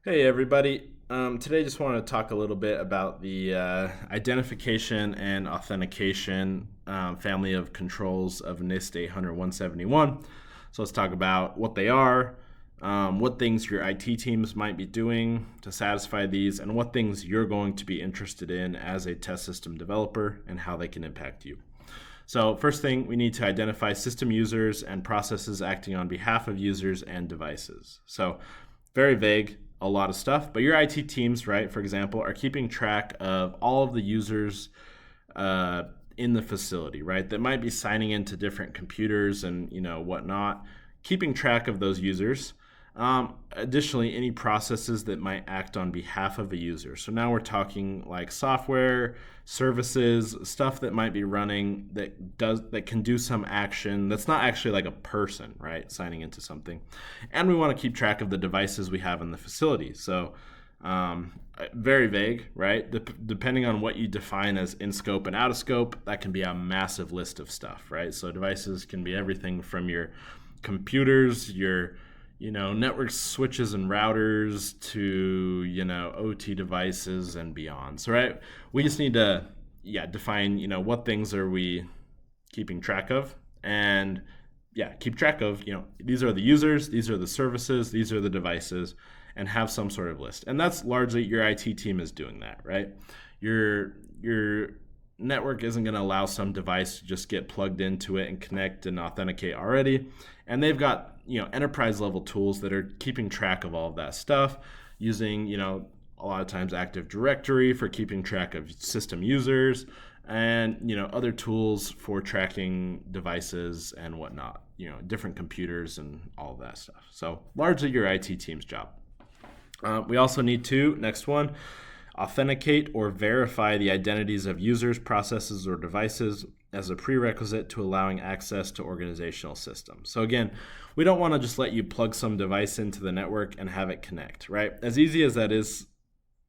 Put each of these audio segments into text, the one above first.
Hey everybody. Today just want to talk a little bit about the Identification and Authentication family of controls of NIST 800-171. So let's talk about what they are, what things your IT teams might be doing to satisfy these, and what things you're going to be interested in as a test system developer and how they can impact you. So first thing, we need to identify system users and processes acting on behalf of users and devices. So very vague, a lot of stuff, but your IT teams, right, for example, are keeping track of all of the users in the facility, right, that might be signing into different computers and whatnot, keeping track of those users. Additionally, any processes that might act on behalf of a user. So now we're talking like software, services, stuff that might be running that can do some action that's not actually like a person, right, signing into something. And we want to keep track of the devices we have in the facility. So very vague, right? Depending on what you define as in scope and out of scope, that can be a massive list of stuff, right? So devices can be everything from your computers, your network switches and routers to, OT devices and beyond. So, right, we just need to, define, what things are we keeping track of, and keep track of, these are the users, these are the services, these are the devices, and have some sort of list. And that's largely your IT team is doing that, right? Your network isn't going to allow some device to just get plugged into it and connect and authenticate already. And they've got, enterprise level tools that are keeping track of all of that stuff using, a lot of times Active Directory for keeping track of system users and, other tools for tracking devices and whatnot, different computers and all of that stuff. So largely your IT team's job. We also need to, next one, authenticate or verify the identities of users, processes, or devices as a prerequisite to allowing access to organizational systems. So again, we don't want to just let you plug some device into the network and have it connect, right? As easy as that is,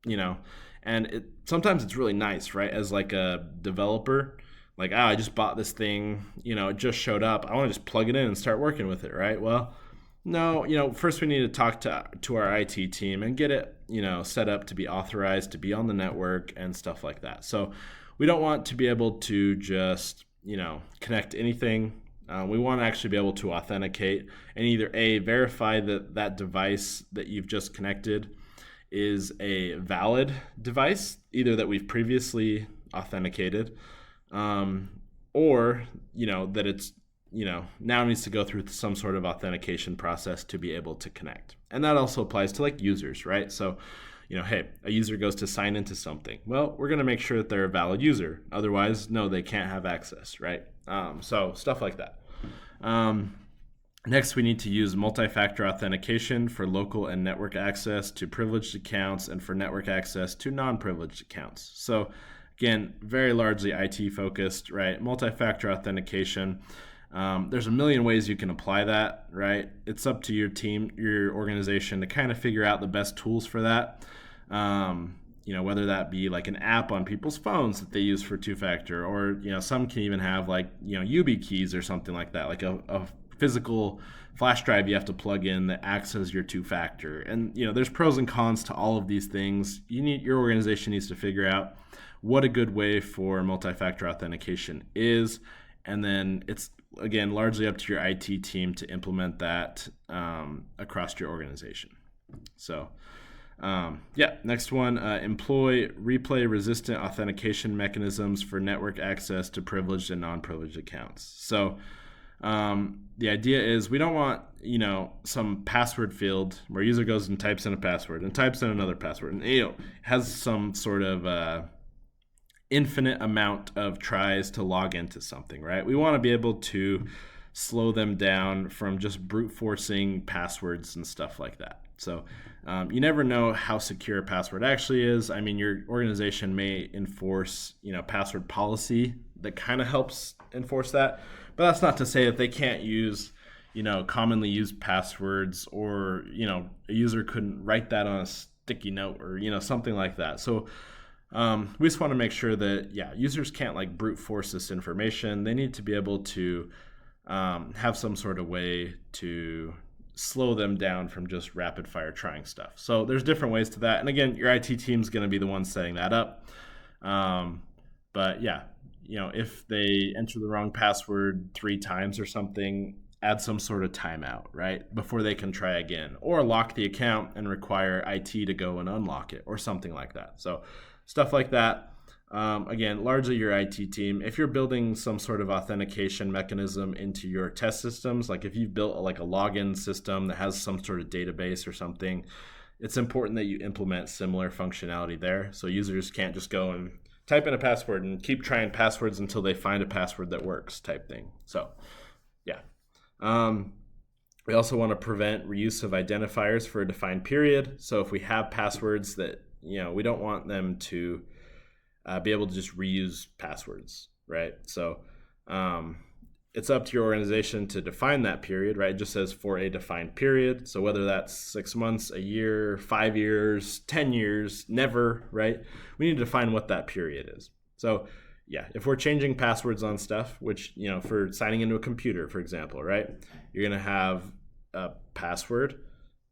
and sometimes it's really nice, right? As like a developer, like, I just bought this thing, it just showed up. I want to just plug it in and start working with it, right? Well, no, first we need to talk to our IT team and get it, set up to be authorized to be on the network and stuff like that. So we don't want to be able to just, connect anything. We want to actually be able to authenticate and either verify that that device that you've just connected is a valid device, either that we've previously authenticated, or, that it's now needs to go through some sort of authentication process to be able to connect. And that also applies to like users, right? So, hey, a user goes to sign into something. Well, we're going to make sure that they're a valid user. Otherwise, no, they can't have access, right? So stuff like that. Next, we need to use multi-factor authentication for local and network access to privileged accounts and for network access to non-privileged accounts. So again, very largely IT focused, right? Multi-factor authentication. There's a million ways you can apply that, right? It's up to your team, your organization to kind of figure out the best tools for that. Whether that be like an app on people's phones that they use for two-factor, or, some can even have like, YubiKeys or something like that, like a physical flash drive you have to plug in that acts as your two-factor. And, there's pros and cons to all of these things. Your organization needs to figure out what a good way for multi-factor authentication is. And then it's, again, largely up to your IT team to implement that across your organization. So, next one, employ replay-resistant authentication mechanisms for network access to privileged and non-privileged accounts. So, the idea is we don't want, some password field where a user goes and types in a password and types in another password and, has some sort of infinite amount of tries to log into something, right? We want to be able to slow them down from just brute forcing passwords and stuff like that. So you never know how secure a password actually is. I mean, your organization may enforce, password policy that kind of helps enforce that, but that's not to say that they can't use, commonly used passwords, or, a user couldn't write that on a sticky note or, something like that. So we just want to make sure that, users can't like brute force this information. They need to be able to have some sort of way to slow them down from just rapid fire trying stuff. So there's different ways to that. And again, your IT team's going to be the one setting that up. But yeah, if they enter the wrong password 3 times or something, add some sort of timeout, right? Before they can try again, or lock the account and require IT to go and unlock it or something like that. So stuff like that. Again, largely your IT team. If you're building some sort of authentication mechanism into your test systems, like if you've built a login system that has some sort of database or something, it's important that you implement similar functionality there. So users can't just go and type in a password and keep trying passwords until they find a password that works type thing. So yeah. We also want to prevent reuse of identifiers for a defined period. So if we have passwords that, we don't want them to be able to just reuse passwords, right? So it's up to your organization to define that period, right? It just says for a defined period. So whether that's 6 months, a year, 5 years, 10 years, never, right? We need to define what that period is. So yeah, if we're changing passwords on stuff, which, for signing into a computer, for example, right? You're going to have a password,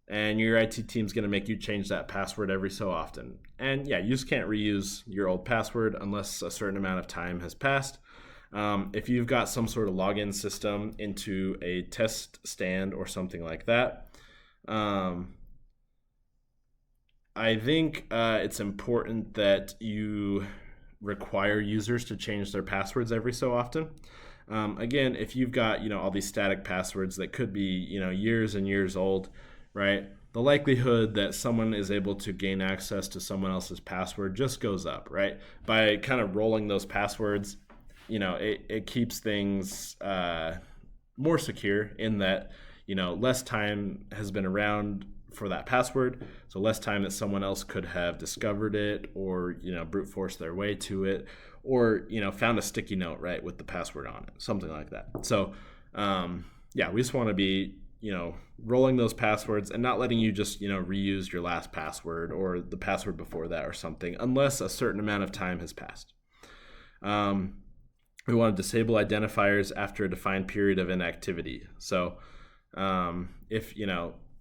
and your IT team's going to make you change that password every so often. And yeah, you just can't reuse your old password unless a certain amount of time has passed. If you've got some sort of login system into a test stand or something like that, I think it's important that you require users to change their passwords every so often. Again, if you've got all these static passwords that could be years and years old, right? The likelihood that someone is able to gain access to someone else's password just goes up, right? By kind of rolling those passwords, it keeps things more secure in that less time has been around for that password, so less time that someone else could have discovered it or brute force their way to it, or found a sticky note, right, with the password on it, something like that. So yeah, we just want to be rolling those passwords and not letting you just reuse your last password or the password before that or something unless a certain amount of time has passed. We want to disable identifiers after a defined period of inactivity. So if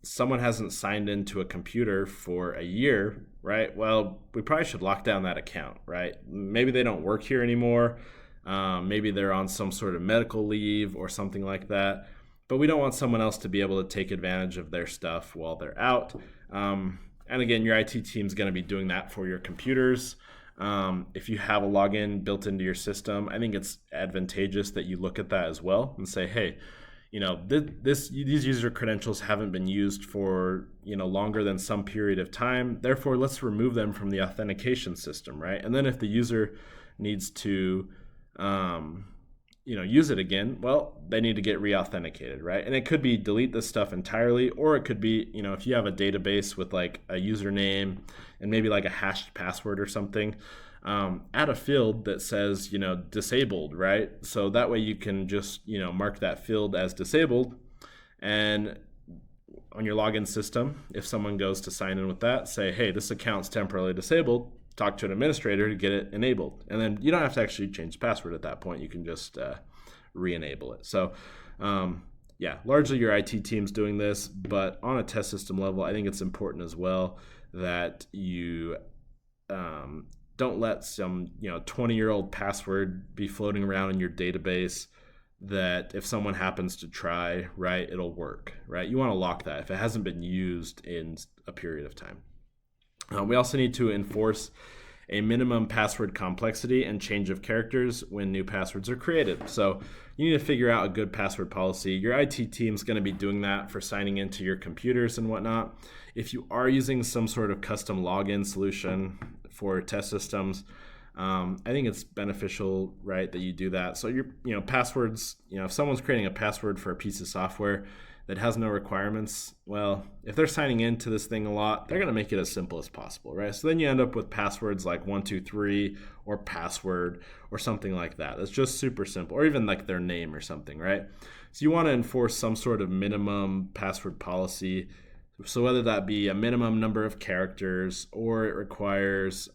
someone hasn't signed into a computer for a year, right? Well, we probably should lock down that account, right? Maybe they don't work here anymore. Maybe they're on some sort of medical leave or something like that. But we don't want someone else to be able to take advantage of their stuff while they're out. And again, your IT team's going to be doing that for your computers. If you have a login built into your system, I think it's advantageous that you look at that as well and say, hey, these user credentials haven't been used for longer than some period of time. Therefore, let's remove them from the authentication system, right? And then if the user needs to use it again, well, they need to get re-authenticated, right? And it could be delete this stuff entirely, or it could be, if you have a database with like a username and maybe like a hashed password or something, add a field that says, disabled, right? So that way you can just, mark that field as disabled, and on your login system, if someone goes to sign in with that, say, hey, this account's temporarily disabled, talk to an administrator to get it enabled. And then you don't have to actually change the password at that point. You can just re-enable it. So yeah, largely your IT team's doing this, but on a test system level, I think it's important as well that you don't let some 20-year-old password be floating around in your database that if someone happens to try, right, it'll work, right? You want to lock that if it hasn't been used in a period of time. We also need to enforce a minimum password complexity and change of characters when new passwords are created. So you need to figure out a good password policy. Your IT team's going to be doing that for signing into your computers and whatnot. If you are using some sort of custom login solution for test systems, I think it's beneficial, right, that you do that. So your passwords, if someone's creating a password for a piece of software that has no requirements, well, if they're signing into this thing a lot, they're going to make it as simple as possible, right? So then you end up with passwords like 123 or password or something like that. That's just super simple, or even like their name or something, right? So you want to enforce some sort of minimum password policy. So whether that be a minimum number of characters, or it requires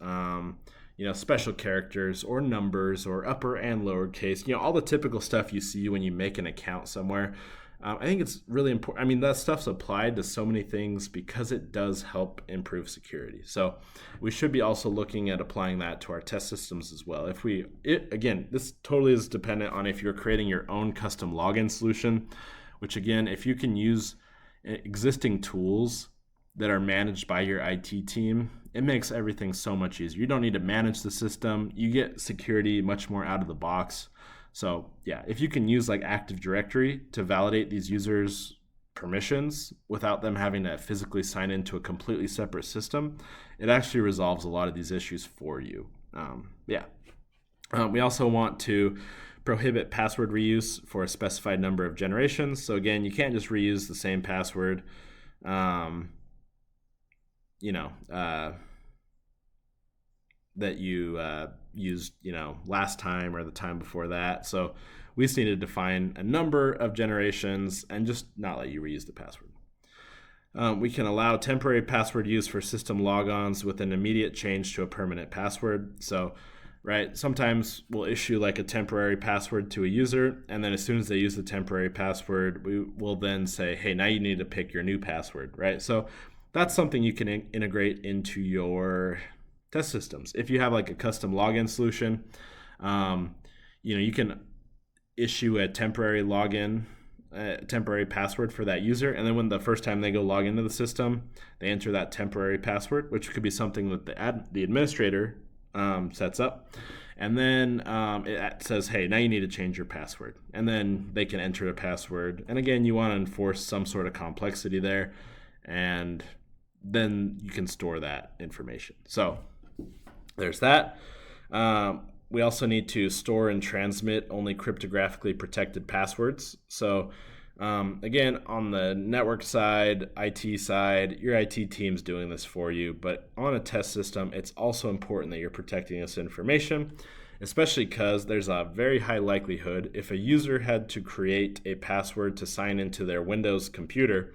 special characters or numbers or upper and lower case, all the typical stuff you see when you make an account somewhere. I think it's really important. I mean, that stuff's applied to so many things because it does help improve security. So we should be also looking at applying that to our test systems as well. Again, this totally is dependent on if you're creating your own custom login solution, which again, if you can use existing tools that are managed by your IT team, it makes everything so much easier. You don't need to manage the system. You get security much more out of the box. So yeah, if you can use like Active Directory to validate these users' permissions without them having to physically sign into a completely separate system, it actually resolves a lot of these issues for you. We also want to prohibit password reuse for a specified number of generations. So again, you can't just reuse the same password, that you used, last time or the time before that. So we just need to define a number of generations and just not let you reuse the password. We can allow temporary password use for system logons with an immediate change to a permanent password. So, right, sometimes we'll issue like a temporary password to a user, and then as soon as they use the temporary password, we will then say, hey, now you need to pick your new password, right? So that's something you can integrate into your test systems. If you have like a custom login solution, you can issue a temporary login, temporary password for that user, and then when the first time they go log into the system, they enter that temporary password, which could be something that the administrator sets up, and then it says, hey, now you need to change your password, and then they can enter a password. And again, you want to enforce some sort of complexity there, and then you can store that information. So there's that. We also need to store and transmit only cryptographically protected passwords. So again, on the network side, IT side, your IT team's doing this for you. But on a test system, it's also important that you're protecting this information, especially because there's a very high likelihood if a user had to create a password to sign into their Windows computer,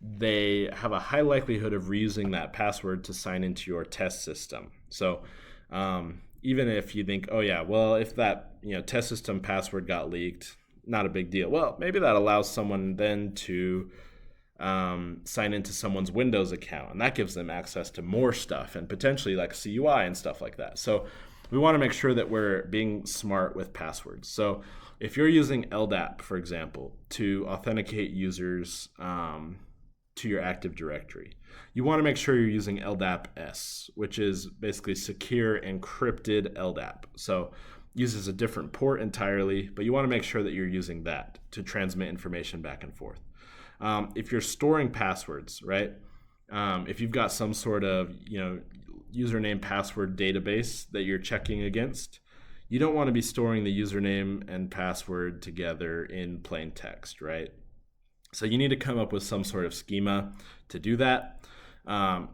they have a high likelihood of reusing that password to sign into your test system. So even if you think, oh yeah, well, if that test system password got leaked, not a big deal. Well, maybe that allows someone then to sign into someone's Windows account, and that gives them access to more stuff and potentially like CUI and stuff like that. So we want to make sure that we're being smart with passwords. So if you're using LDAP, for example, to authenticate users to your Active Directory, you want to make sure you're using LDAP-S, which is basically secure encrypted LDAP. So uses a different port entirely, but you want to make sure that you're using that to transmit information back and forth. If you're storing passwords, right? If you've got some sort of username password database that you're checking against, you don't want to be storing the username and password together in plain text, right? So you need to come up with some sort of schema to do that. A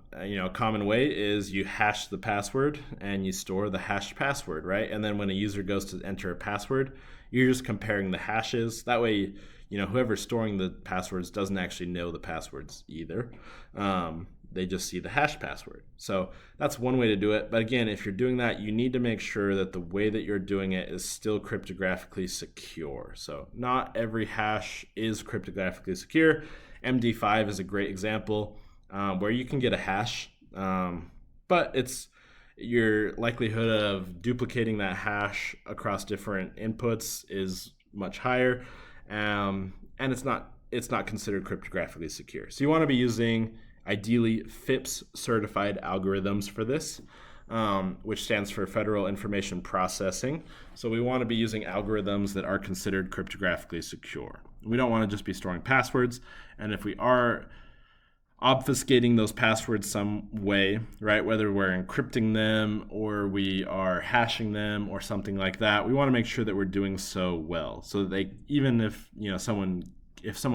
common way is you hash the password and you store the hashed password, right? And then when a user goes to enter a password, you're just comparing the hashes. That way, whoever's storing the passwords doesn't actually know the passwords either. They just see the hash password. So that's one way to do it. But again, if you're doing that, you need to make sure that the way that you're doing it is still cryptographically secure. So not every hash is cryptographically secure. MD5 is a great example where you can get a hash, but it's your likelihood of duplicating that hash across different inputs is much higher, and it's not considered cryptographically secure. So you want to be using ideally FIPS certified algorithms for this, which stands for Federal Information Processing. So we want to be using algorithms that are considered cryptographically secure. We don't want to just be storing passwords, and if we are obfuscating those passwords some way, right, whether we're encrypting them or we are hashing them or something like that, we want to make sure that we're doing so well so that even if someone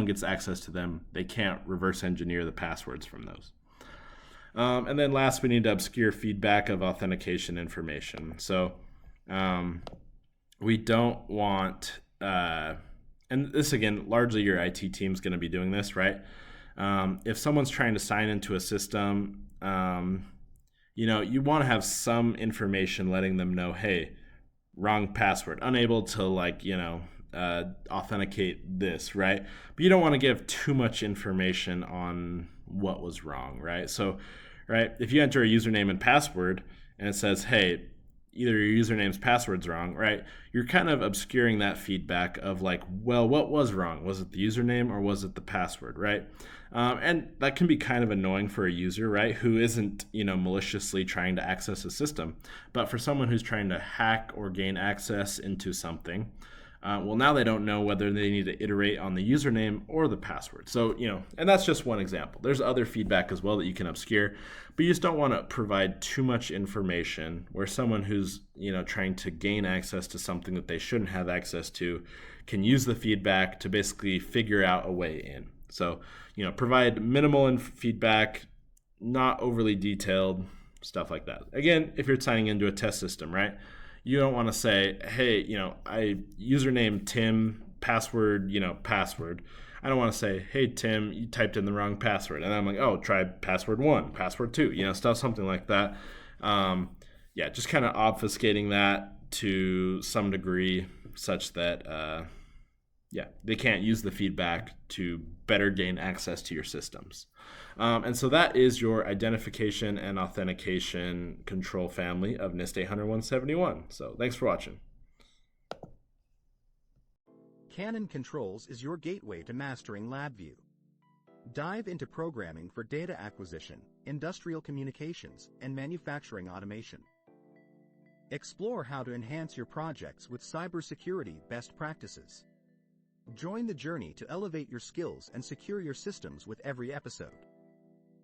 gets access to them, they can't reverse engineer the passwords from those. And then last, we need to obscure feedback of authentication information. So we don't want, and this again, largely your IT team's going to be doing this, right? If someone's trying to sign into a system, you want to have some information letting them know, hey, wrong password, unable to authenticate this, right? But you don't want to give too much information on what was wrong, right? So, right, if you enter a username and password and it says, hey, either your username's password's wrong, right? You're kind of obscuring that feedback of like, well, what was wrong? Was it the username or was it the password, right? And that can be kind of annoying for a user, right, who isn't, maliciously trying to access a system. But for someone who's trying to hack or gain access into something, well, now they don't know whether they need to iterate on the username or the password. So, and that's just one example. There's other feedback as well that you can obscure, but you just don't want to provide too much information where someone who's, trying to gain access to something that they shouldn't have access to can use the feedback to basically figure out a way in. So, provide minimal feedback, not overly detailed, stuff like that. Again, if you're signing into a test system, right? You don't want to say, hey, I username Tim, password, password. I don't want to say, hey, Tim, you typed in the wrong password. And I'm like, oh, try password 1, password 2, something like that. Just kind of obfuscating that to some degree such that, they can't use the feedback to better gain access to your systems. And so that is your Identification and Authentication control family of NIST 800-171. So thanks for watching. Canon Controls is your gateway to mastering LabVIEW. Dive into programming for data acquisition, industrial communications, and manufacturing automation. Explore how to enhance your projects with cybersecurity best practices. Join the journey to elevate your skills and secure your systems with every episode.